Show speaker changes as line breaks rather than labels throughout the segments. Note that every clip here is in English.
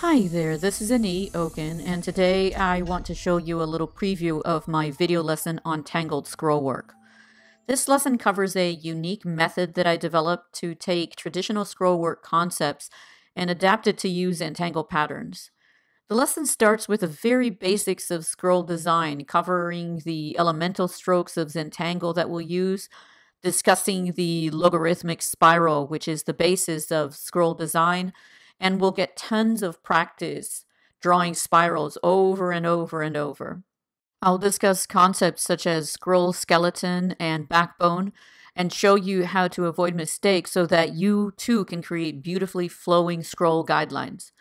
Hi there, this is Oken, and today I want to show you a little preview of my video lesson on tangled scrollwork. This lesson covers a unique method that I developed to take traditional scrollwork concepts and adapt it to use in Tangle patterns. The lesson starts with the very basics of scroll design, covering the elemental strokes of Zentangle that we'll use, discussing the logarithmic spiral, which is the basis of scroll design, and we'll get tons of practice drawing spirals over and over and over. I'll discuss concepts such as scroll skeleton and backbone and show you how to avoid mistakes so that you too can create beautifully flowing scroll guidelines.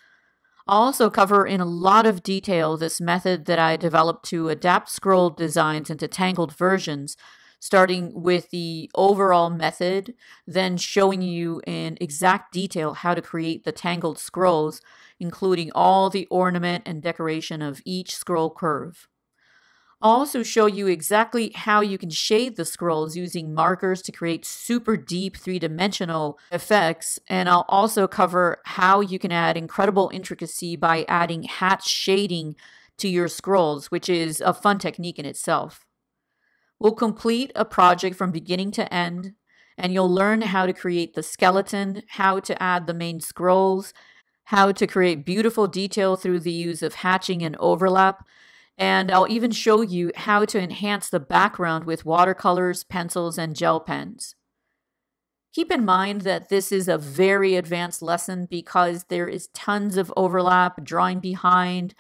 I'll also cover in a lot of detail this method that I developed to adapt scroll designs into tangled versions, starting with the overall method, then showing you in exact detail how to create the tangled scrolls, including all the ornament and decoration of each scroll curve. I'll also show you exactly how you can shade the scrolls using markers to create super deep three-dimensional effects, and I'll also cover how you can add incredible intricacy by adding hatch shading to your scrolls, which is a fun technique in itself. We'll complete a project from beginning to end, and you'll learn how to create the skeleton, how to add the main scrolls, how to create beautiful detail through the use of hatching and overlap, and I'll even show you how to enhance the background with watercolors, pencils, and gel pens. Keep in mind that this is a very advanced lesson because there is tons of overlap, drawing behind,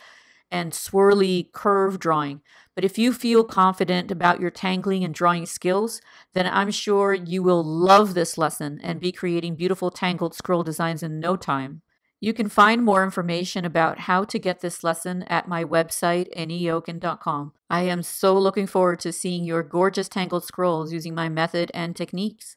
and swirly curve drawing. But if you feel confident about your tangling and drawing skills, then I'm sure you will love this lesson and be creating beautiful tangled scroll designs in no time. You can find more information about how to get this lesson at my website, neoken.com. I am so looking forward to seeing your gorgeous tangled scrolls using my method and techniques.